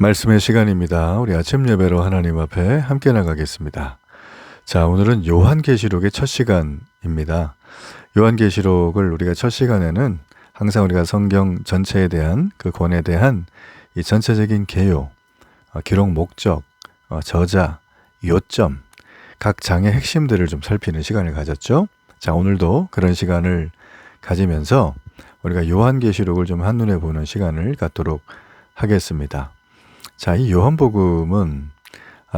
말씀의 시간입니다. 우리 아침 예배로 하나님 앞에 함께 나가겠습니다. 자, 오늘은 요한계시록의 첫 시간입니다. 요한계시록을 우리가 첫 시간에는 항상 우리가 성경 전체에 대한 그 권에 대한 이 전체적인 개요, 기록 목적, 저자, 요점, 각 장의 핵심들을 좀 살피는 시간을 가졌죠. 자, 오늘도 그런 시간을 가지면서 우리가 요한계시록을 좀 한눈에 보는 시간을 갖도록 하겠습니다. 자, 이 요한복음은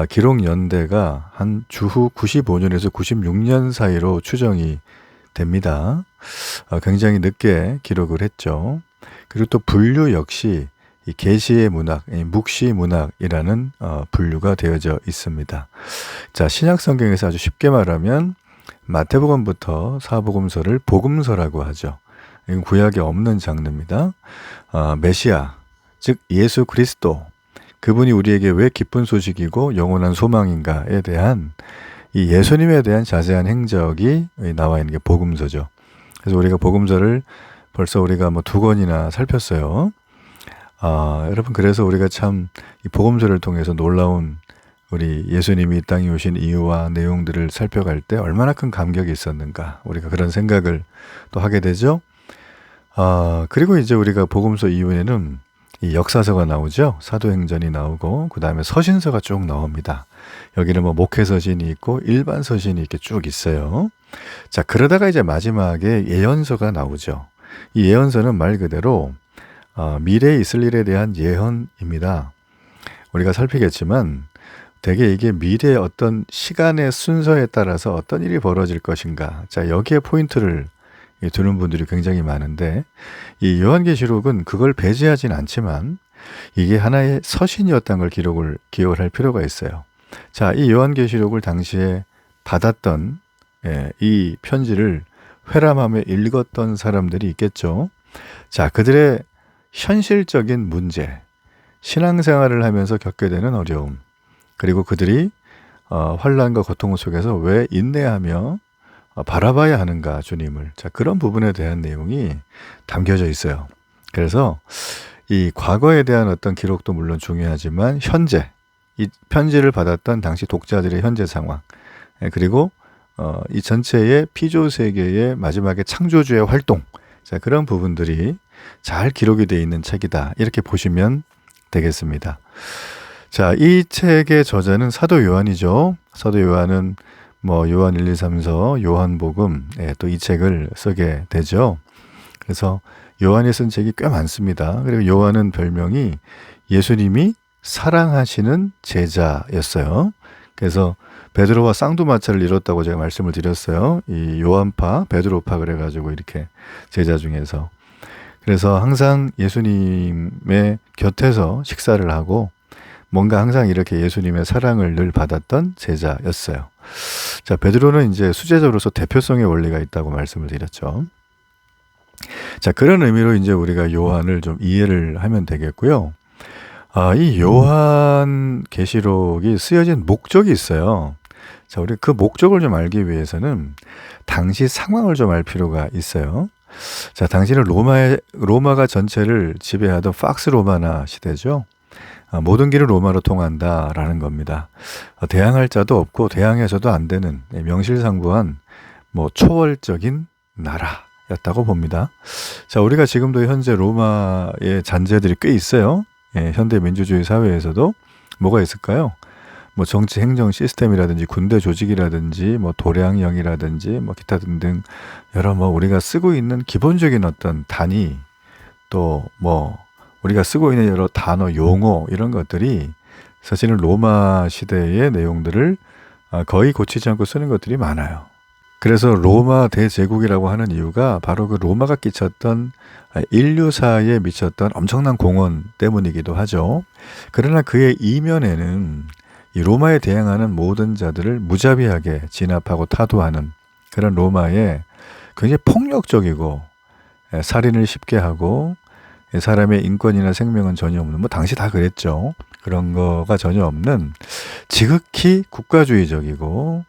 기록 연대가 한 주후 95년에서 96년 사이로 추정이 됩니다. 굉장히 늦게 기록을 했죠. 그리고 또 분류 역시 이 계시의 문학, 묵시 문학이라는 분류가 되어져 있습니다. 자, 신약 성경에서 아주 쉽게 말하면 마태복음부터 사복음서를 복음서라고 하죠. 이건 구약에 없는 장르입니다. 메시아, 즉 예수 그리스도, 그분이 우리에게 왜 기쁜 소식이고 영원한 소망인가에 대한 이 예수님에 대한 자세한 행적이 나와 있는 게 복음서죠. 그래서 우리가 복음서를 벌써 우리가 뭐 2권이나 살폈어요. 여러분, 그래서 우리가 참 이 복음서를 통해서 놀라운 우리 예수님이 이 땅에 오신 이유와 내용들을 살펴갈 때 얼마나 큰 감격이 있었는가, 우리가 그런 생각을 또 하게 되죠. 그리고 이제 우리가 복음서 이후에는 이 역사서가 나오죠. 사도행전이 나오고 그 다음에 서신서가 쭉 나옵니다. 여기는 뭐 목회서신이 있고 일반 서신이 이렇게 쭉 있어요. 자, 그러다가 이제 마지막에 예언서가 나오죠. 이 예언서는 말 그대로 미래에 있을 일에 대한 예언입니다. 우리가 살피겠지만 대개 이게 미래의 어떤 시간의 순서에 따라서 어떤 일이 벌어질 것인가, 자, 여기에 포인트를 두는 분들이 굉장히 많은데, 이 요한계시록은 그걸 배제하진 않지만 이게 하나의 서신이었다는 걸 기억을 할 필요가 있어요. 자, 이 요한계시록을 당시에 받았던 이 편지를 회람하며 읽었던 사람들이 있겠죠. 자, 그들의 현실적인 문제, 신앙생활을 하면서 겪게 되는 어려움, 그리고 그들이 환난과 고통 속에서 왜 인내하며 바라봐야 하는가, 주님을. 자, 그런 부분에 대한 내용이 담겨져 있어요. 그래서 이 과거에 대한 어떤 기록도 물론 중요하지만 현재, 이 편지를 받았던 당시 독자들의 현재 상황, 그리고 이 전체의 피조 세계의 마지막에 창조주의 활동, 자, 그런 부분들이 잘 기록이 되어 있는 책이다, 이렇게 보시면 되겠습니다. 자, 이 책의 저자는 사도 요한이죠. 사도 요한은 뭐 요한 1, 2, 3서, 요한복음, 또 이 책을 쓰게 되죠. 그래서 요한이 쓴 책이 꽤 많습니다. 그리고 요한은 별명이 예수님이 사랑하시는 제자였어요. 그래서 베드로와 쌍두마차를 이뤘다고 제가 말씀을 드렸어요. 이 요한파, 베드로파 그래가지고 이렇게 제자 중에서. 그래서 항상 예수님의 곁에서 식사를 하고 뭔가 항상 이렇게 예수님의 사랑을 늘 받았던 제자였어요. 자, 베드로는 이제 수제자로서 대표성의 원리가 있다고 말씀을 드렸죠. 자, 그런 의미로 이제 우리가 요한을 좀 이해를 하면 되겠고요. 이 요한 계시록이 쓰여진 목적이 있어요. 자, 우리 그 목적을 좀 알기 위해서는 당시 상황을 좀 알 필요가 있어요. 자, 당시는 로마가 전체를 지배하던 팍스 로마나 시대죠. 모든 길은 로마로 통한다라는 겁니다. 대항할 자도 없고 대항해서도 안 되는 명실상부한 뭐 초월적인 나라였다고 봅니다. 자, 우리가 지금도 현재 로마의 잔재들이 꽤 있어요. 현대 민주주의 사회에서도 뭐가 있을까요? 뭐 정치 행정 시스템이라든지 군대 조직이라든지 뭐 도량령이라든지 뭐 기타 등등 여러 뭐 우리가 쓰고 있는 기본적인 어떤 단위, 또 뭐 우리가 쓰고 있는 여러 단어, 용어, 이런 것들이 사실은 로마 시대의 내용들을 거의 고치지 않고 쓰는 것들이 많아요. 그래서 로마 대제국이라고 하는 이유가 바로 그 로마가 끼쳤던 인류사에 미쳤던 엄청난 공헌 때문이기도 하죠. 그러나 그의 이면에는 이 로마에 대항하는 모든 자들을 무자비하게 진압하고 타도하는 그런 로마의 굉장히 폭력적이고 살인을 쉽게 하고 사람의 인권이나 생명은 전혀 없는, 뭐 당시 다 그랬죠. 그런 거가 전혀 없는 지극히 국가주의적이고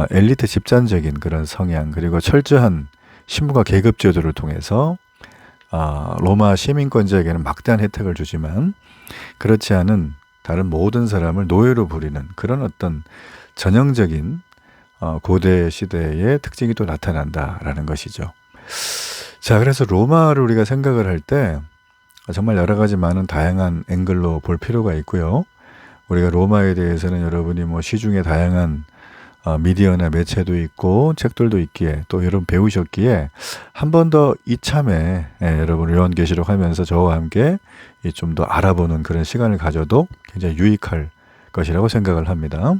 엘리트 집단적인 그런 성향, 그리고 철저한 신분과 계급 제도를 통해서 로마 시민권자에게는 막대한 혜택을 주지만 그렇지 않은 다른 모든 사람을 노예로 부리는 그런 어떤 전형적인 고대 시대의 특징이 또 나타난다라는 것이죠. 자, 그래서 로마를 우리가 생각을 할 때 정말 여러 가지 많은 다양한 앵글로 볼 필요가 있고요. 우리가 로마에 대해서는 여러분이 뭐 시중에 다양한 미디어나 매체도 있고 책들도 있기에 또 여러분 배우셨기에 한 번 더 이참에 여러분 요한계시록 하면서 저와 함께 좀 더 알아보는 그런 시간을 가져도 굉장히 유익할 것이라고 생각을 합니다.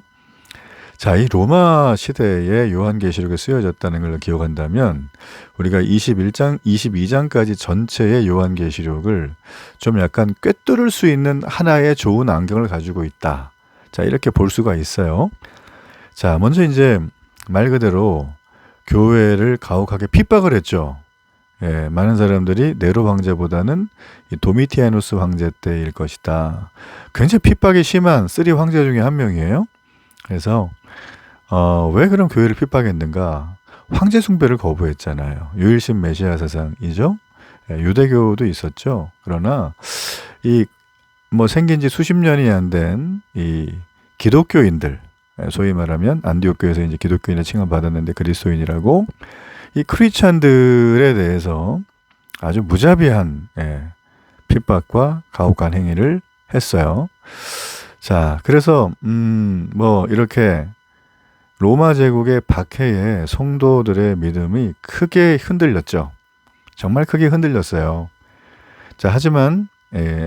자, 이 로마 시대에 요한계시록에 쓰여졌다는 걸 기억한다면 우리가 21장, 22장까지 전체의 요한계시록을 좀 약간 꿰뚫을 수 있는 하나의 좋은 안경을 가지고 있다. 자, 이렇게 볼 수가 있어요. 자, 먼저 이제 말 그대로 교회를 가혹하게 핍박을 했죠. 예, 많은 사람들이 네로 황제보다는 이 도미티아누스 황제 때일 것이다. 굉장히 핍박이 심한 쓰리 황제 중에 한 명이에요. 그래서 왜 그런 교회를 핍박했는가? 황제 숭배를 거부했잖아요. 유일신 메시아 사상이죠. 예, 유대교도 있었죠. 그러나 이 뭐 생긴 지 수십 년이 안 된 이 기독교인들, 소위 말하면 안디옥 교회에서 이제 기독교인을 칭함받았는데 그리스도인이라고 이 크리스찬들에 대해서 아주 무자비한 핍박과 가혹한 행위를 했어요. 자, 그래서 뭐 이렇게 로마 제국의 박해에 성도들의 믿음이 크게 흔들렸죠. 정말 크게 흔들렸어요. 자, 하지만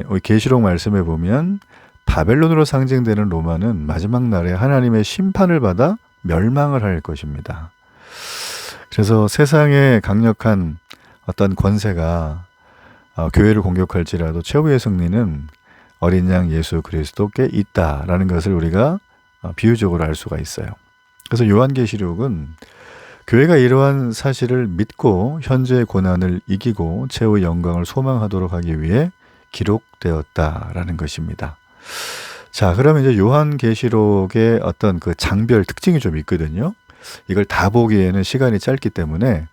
우리 계시록 말씀에 보면 바벨론으로 상징되는 로마는 마지막 날에 하나님의 심판을 받아 멸망을 할 것입니다. 그래서 세상의 강력한 어떤 권세가 교회를 공격할지라도 최후의 승리는 어린 양 예수 그리스도께 있다라는 것을 우리가 비유적으로 알 수가 있어요. 그래서 요한계시록은 교회가 이러한 사실을 믿고 현재의 고난을 이기고 최후의 영광을 소망하도록 하기 위해 기록되었다라는 것입니다. 자, 그러면 이제 요한계시록의 어떤 그 장별 특징이 좀 있거든요. 이걸 다 보기에는 시간이 짧기 때문에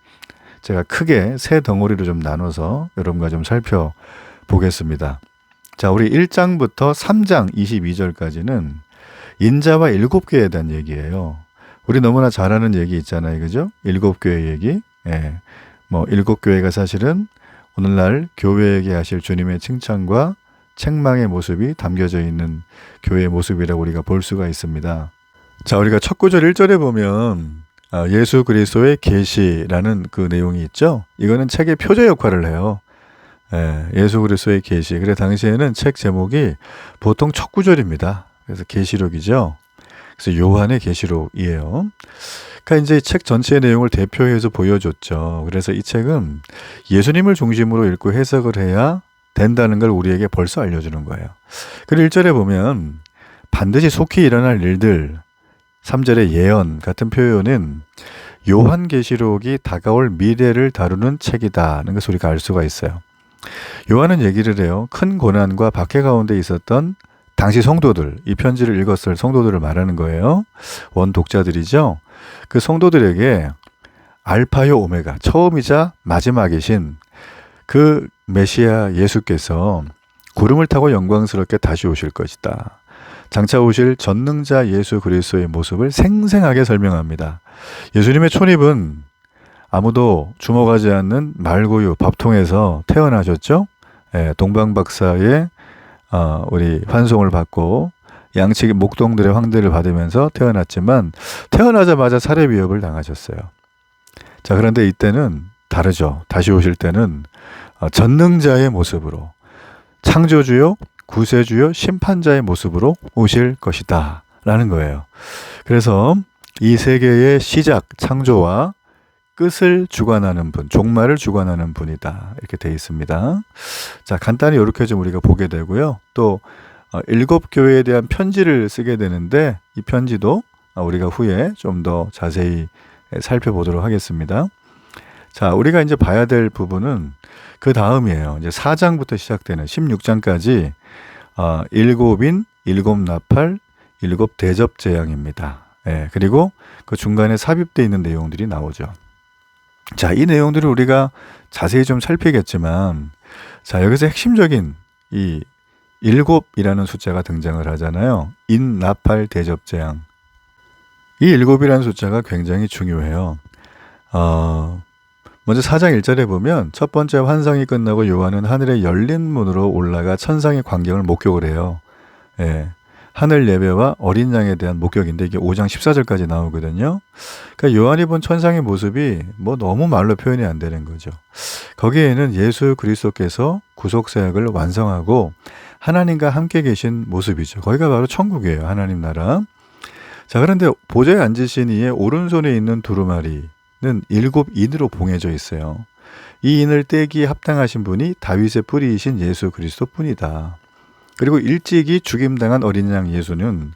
제가 크게 세 덩어리로 좀 나눠서 여러분과 좀 살펴보겠습니다. 자, 우리 1장부터 3장 22절까지는 인자와 7교회에 대한 얘기예요. 우리 너무나 잘 아는 얘기 있잖아요. 그죠? 7교회 얘기. 예. 뭐 7교회가 사실은 오늘날 교회에게 하실 주님의 칭찬과 책망의 모습이 담겨져 있는 교회의 모습이라고 우리가 볼 수가 있습니다. 자, 우리가 첫 구절 1절에 보면 예수 그리스도의 계시라는 그 내용이 있죠. 이거는 책의 표제 역할을 해요. 예수 그리스도의 계시. 그래 당시에는 책 제목이 보통 첫 구절입니다. 그래서 계시록이죠. 그래서 요한의 계시록이에요. 그러니까 이제 책 전체의 내용을 대표해서 보여줬죠. 그래서 이 책은 예수님을 중심으로 읽고 해석을 해야 된다는 걸 우리에게 벌써 알려주는 거예요. 그리고 1절에 보면 반드시 속히 일어날 일들, 3절의 예언 같은 표현은 요한계시록이 다가올 미래를 다루는 책이다는 것을 우리가 알 수가 있어요. 요한은 얘기를 해요. 큰 고난과 박해 가운데 있었던 당시 성도들, 이 편지를 읽었을 성도들을 말하는 거예요. 원 독자들이죠. 그 성도들에게 알파요 오메가, 처음이자 마지막이신 그 메시아 예수께서 구름을 타고 영광스럽게 다시 오실 것이다. 장차 오실 전능자 예수 그리스도의 모습을 생생하게 설명합니다. 예수님의 초립은 아무도 주목하지 않는 말구유 밥통에서 태어나셨죠. 동방박사의 우리 환송을 받고 양측의 목동들의 황대를 받으면서 태어났지만 태어나자마자 살해 위협을 당하셨어요. 자, 그런데 이때는 다르죠. 다시 오실 때는 전능자의 모습으로 창조주요, 구세주요, 심판자의 모습으로 오실 것이다 라는 거예요. 그래서 이 세계의 시작, 창조와 끝을 주관하는 분, 종말을 주관하는 분이다 이렇게 되어 있습니다. 자, 간단히 이렇게 좀 우리가 보게 되고요. 또 7교회에 대한 편지를 쓰게 되는데 이 편지도 우리가 후에 좀 더 자세히 살펴보도록 하겠습니다. 자, 우리가 이제 봐야 될 부분은 그 다음이에요. 이제 4장부터 시작되는 16장까지 7인, 7나팔, 7대접 재앙입니다. 그리고 그 중간에 삽입되어 있는 내용들이 나오죠. 자, 이 내용들을 우리가 자세히 좀 살피겠지만, 자, 여기서 핵심적인 이 일곱이라는 숫자가 등장을 하잖아요. 인나팔 대접재앙. 이 일곱이라는 숫자가 굉장히 중요해요. 먼저 4장 1절에 보면 첫 번째 환상이 끝나고 요한은 하늘의 열린 문으로 올라가 천상의 광경을 목격을 해요. 예. 하늘 예배와 어린 양에 대한 목격인데 이게 5장 14절까지 나오거든요. 그러니까 요한이 본 천상의 모습이 뭐 너무 말로 표현이 안 되는 거죠. 거기에는 예수 그리스도께서 구속 사역을 완성하고 하나님과 함께 계신 모습이죠. 거기가 바로 천국이에요. 하나님 나라. 자, 그런데 보좌에 앉으신 이의 오른손에 있는 두루마리는 7인으로 봉해져 있어요. 이 인을 떼기에 합당하신 분이 다윗의 뿌리이신 예수 그리스도 뿐이다. 그리고 일찍이 죽임당한 어린 양 예수는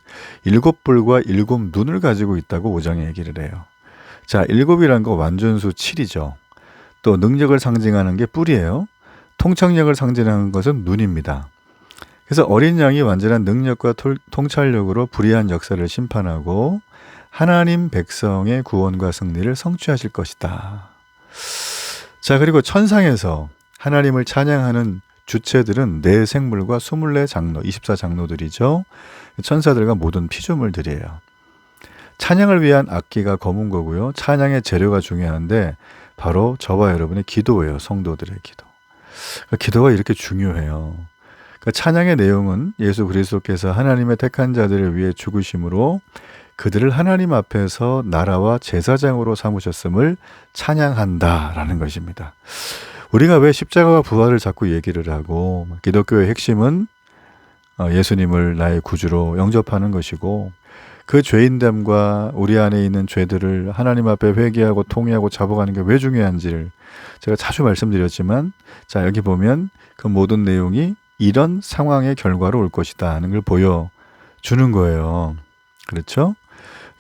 7뿔과 7눈을 가지고 있다고 5장에 얘기를 해요. 자, 7이라는 거 완전수 7이죠. 또 능력을 상징하는 게 뿔이에요. 통찰력을 상징하는 것은 눈입니다. 그래서 어린 양이 완전한 능력과 통찰력으로 불의한 역사를 심판하고 하나님 백성의 구원과 승리를 성취하실 것이다. 자, 그리고 천상에서 하나님을 찬양하는 주체들은 네 생물과 24장로, 24장로들이죠. 천사들과 모든 피조물들이에요. 찬양을 위한 악기가 검은 거고요. 찬양의 재료가 중요한데 바로 저와 여러분의 기도예요. 성도들의 기도. 기도가 이렇게 중요해요. 찬양의 내용은 예수 그리스도께서 하나님의 택한 자들을 위해 죽으심으로 그들을 하나님 앞에서 나라와 제사장으로 삼으셨음을 찬양한다라는 것입니다. 우리가 왜 십자가와 부활을 자꾸 얘기를 하고 기독교의 핵심은 예수님을 나의 구주로 영접하는 것이고 그 죄인됨과 우리 안에 있는 죄들을 하나님 앞에 회개하고 통회하고 잡아가는 게 왜 중요한지를 제가 자주 말씀드렸지만, 자, 여기 보면 그 모든 내용이 이런 상황의 결과로 올 것이다 하는 걸 보여주는 거예요. 그렇죠?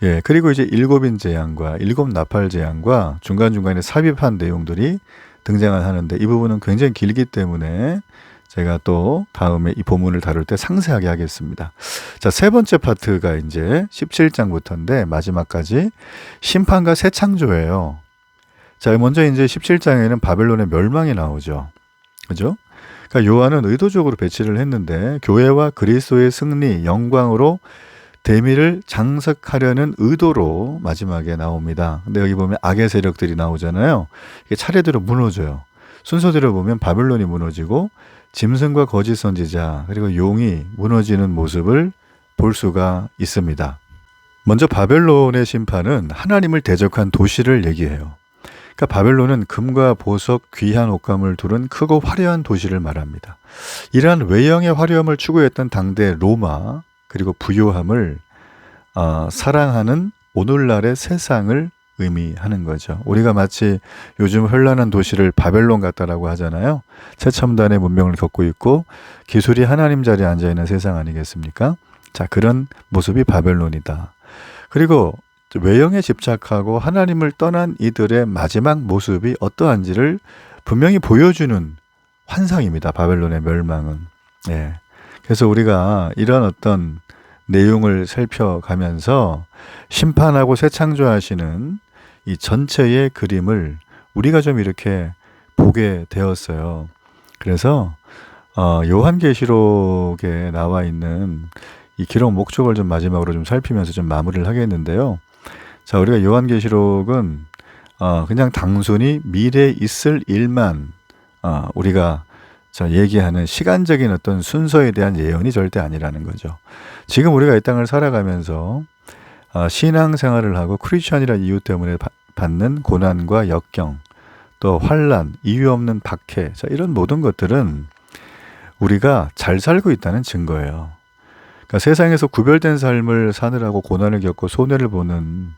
예, 그리고 이제 일곱인 재앙과 일곱 나팔 재앙과 중간중간에 삽입한 내용들이 등장을 하는데 이 부분은 굉장히 길기 때문에 제가 또 다음에 이 본문을 다룰 때 상세하게 하겠습니다. 자, 세 번째 파트가 이제 17장부터인데 마지막까지 심판과 새 창조예요. 자, 먼저 이제 17장에는 바벨론의 멸망이 나오죠. 그죠? 그러니까 요한은 의도적으로 배치를 했는데 교회와 그리스도의 승리, 영광으로 대미를 장석하려는 의도로 마지막에 나옵니다. 근데 여기 보면 악의 세력들이 나오잖아요. 이게 차례대로 무너져요. 순서대로 보면 바벨론이 무너지고 짐승과 거짓 선지자 그리고 용이 무너지는 모습을 볼 수가 있습니다. 먼저 바벨론의 심판은 하나님을 대적한 도시를 얘기해요. 그러니까 바벨론은 금과 보석, 귀한 옷감을 두른 크고 화려한 도시를 말합니다. 이러한 외형의 화려함을 추구했던 당대 로마 그리고 부요함을 사랑하는 오늘날의 세상을 의미하는 거죠. 우리가 마치 요즘 현란한 도시를 바벨론 같다라고 하잖아요. 최첨단의 문명을 겪고 있고 기술이 하나님 자리에 앉아있는 세상 아니겠습니까? 자, 그런 모습이 바벨론이다. 그리고 외형에 집착하고 하나님을 떠난 이들의 마지막 모습이 어떠한지를 분명히 보여주는 환상입니다. 바벨론의 멸망은. 예. 그래서 우리가 이런 어떤 내용을 살펴가면서 심판하고 새 창조하시는 이 전체의 그림을 우리가 좀 이렇게 보게 되었어요. 그래서 요한계시록에 나와 있는 이 기록 목적을 좀 마지막으로 좀 살피면서 좀 마무리를 하겠는데요. 자, 우리가 요한계시록은 그냥 단순히 미래에 있을 일만 우리가 얘기하는 시간적인 어떤 순서에 대한 예언이 절대 아니라는 거죠. 지금 우리가 이 땅을 살아가면서 신앙생활을 하고 크리스천이라는 이유 때문에 받는 고난과 역경, 또 환난, 이유 없는 박해, 자, 이런 모든 것들은 우리가 잘 살고 있다는 증거예요. 그러니까 세상에서 구별된 삶을 사느라고 고난을 겪고 손해를 보는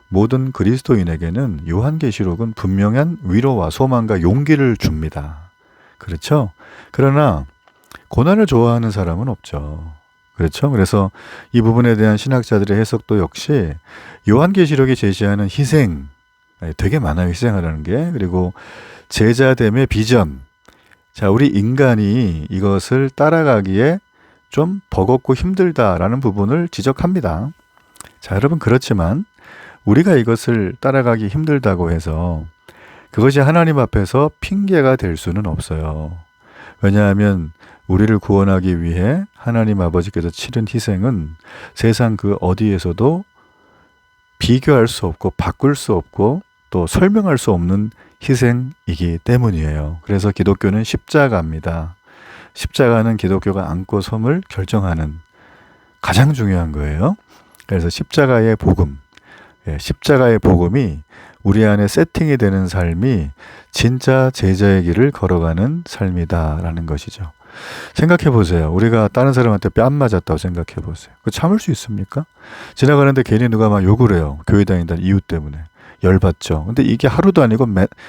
모든 그리스도인에게는 요한계시록은 분명한 위로와 소망과 용기를 줍니다. 그렇죠? 그러나 고난을 좋아하는 사람은 없죠. 그렇죠? 그래서 이 부분에 대한 신학자들의 해석도 역시 요한계시록이 제시하는 희생, 되게 많아요. 희생하라는 게. 그리고 제자됨의 비전. 자, 우리 인간이 이것을 따라가기에 좀 버겁고 힘들다라는 부분을 지적합니다. 자, 여러분, 그렇지만 우리가 이것을 따라가기 힘들다고 해서 그것이 하나님 앞에서 핑계가 될 수는 없어요. 왜냐하면 우리를 구원하기 위해 하나님 아버지께서 치른 희생은 세상 그 어디에서도 비교할 수 없고 바꿀 수 없고 또 설명할 수 없는 희생이기 때문이에요. 그래서 기독교는 십자가입니다. 십자가는 기독교가 안고 섬을 결정하는 가장 중요한 거예요. 그래서 십자가의 복음, 십자가의 복음이 우리 안에 세팅이 되는 삶이 진짜 제자의 길을 걸어가는 삶이다라는 것이죠. 생각해 보세요. 우리가 다른 사람한테 뺨 맞았다고 생각해 보세요. 그 참을 수 있습니까? 지나가는데 괜히 누가 막 욕을 해요. 교회 다닌다는 이유 때문에. 열받죠. 근데 이게 하루도 아니고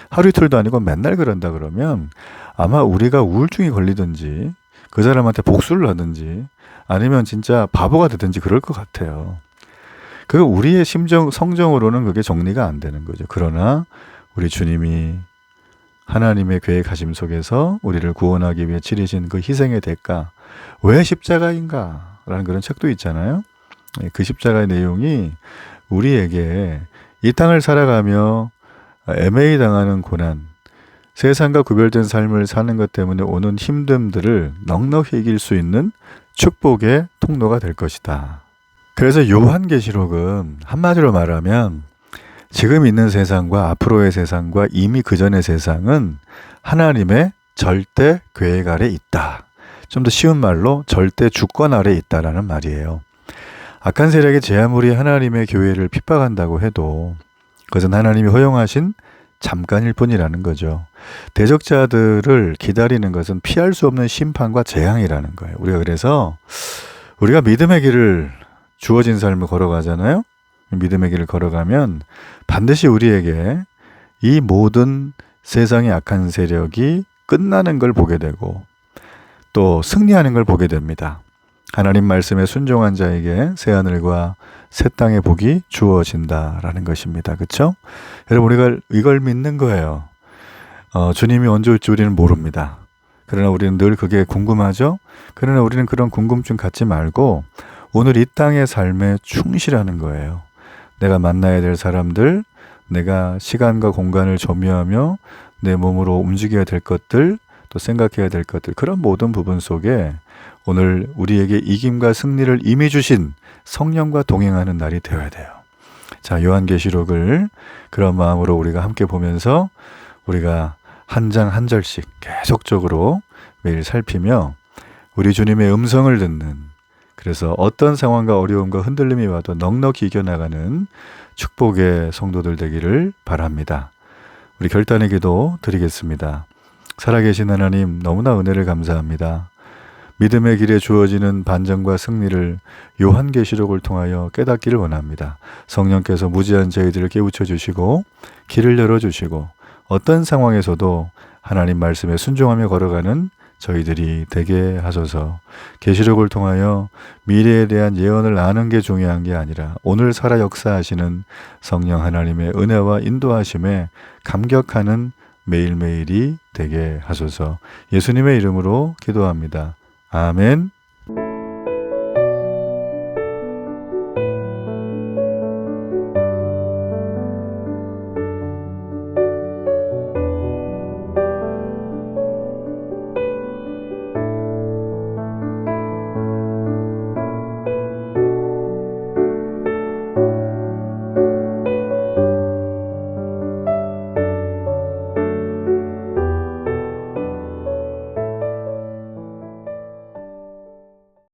하루 이틀도 아니고 맨날 그런다 그러면 아마 우리가 우울증이 걸리든지 그 사람한테 복수를 하든지 아니면 진짜 바보가 되든지 그럴 것 같아요. 그 우리의 성정으로는 그게 정리가 안 되는 거죠. 그러나 우리 주님이 하나님의 계획하심 속에서 우리를 구원하기 위해 치르신 그 희생의 대가, 왜 십자가인가? 라는 그런 책도 있잖아요. 그 십자가의 내용이 우리에게 이 땅을 살아가며 애매히 당하는 고난, 세상과 구별된 삶을 사는 것 때문에 오는 힘듦들을 넉넉히 이길 수 있는 축복의 통로가 될 것이다. 그래서 요한계시록은 한마디로 말하면 지금 있는 세상과 앞으로의 세상과 이미 그전의 세상은 하나님의 절대 계획 아래 있다. 좀 더 쉬운 말로 절대 주권 아래 있다라는 말이에요. 악한 세력의 제 아무리 하나님의 교회를 핍박한다고 해도 그것은 하나님이 허용하신 잠깐일 뿐이라는 거죠. 대적자들을 기다리는 것은 피할 수 없는 심판과 재앙이라는 거예요. 그래서 우리가 믿음의 길을 주어진 삶을 걸어가잖아요. 믿음의 길을 걸어가면 반드시 우리에게 이 모든 세상의 악한 세력이 끝나는 걸 보게 되고 또 승리하는 걸 보게 됩니다. 하나님 말씀에 순종한 자에게 새하늘과 새 땅의 복이 주어진다라는 것입니다. 그렇죠? 여러분 우리가 이걸 믿는 거예요. 주님이 언제 올지 우리는 모릅니다. 그러나 우리는 늘 그게 궁금하죠? 그러나 우리는 그런 궁금증 갖지 말고 오늘 이 땅의 삶에 충실하는 거예요. 내가 만나야 될 사람들, 내가 시간과 공간을 점유하며 내 몸으로 움직여야 될 것들, 또 생각해야 될 것들, 그런 모든 부분 속에 오늘 우리에게 이김과 승리를 이미 주신 성령과 동행하는 날이 되어야 돼요. 자, 요한계시록을 그런 마음으로 우리가 함께 보면서 우리가 한 장 한 절씩 계속적으로 매일 살피며 우리 주님의 음성을 듣는, 그래서 어떤 상황과 어려움과 흔들림이 와도 넉넉히 이겨나가는 축복의 성도들 되기를 바랍니다. 우리 결단의 기도 드리겠습니다. 살아계신 하나님, 너무나 은혜를 감사합니다. 믿음의 길에 주어지는 반전과 승리를 요한계시록을 통하여 깨닫기를 원합니다. 성령께서 무지한 저희들을 깨우쳐 주시고 길을 열어주시고 어떤 상황에서도 하나님 말씀에 순종하며 걸어가는 저희들이 되게 하소서. 계시록을 통하여 미래에 대한 예언을 아는 게 중요한 게 아니라 오늘 살아 역사하시는 성령 하나님의 은혜와 인도하심에 감격하는 매일매일이 되게 하소서. 예수님의 이름으로 기도합니다. 아멘.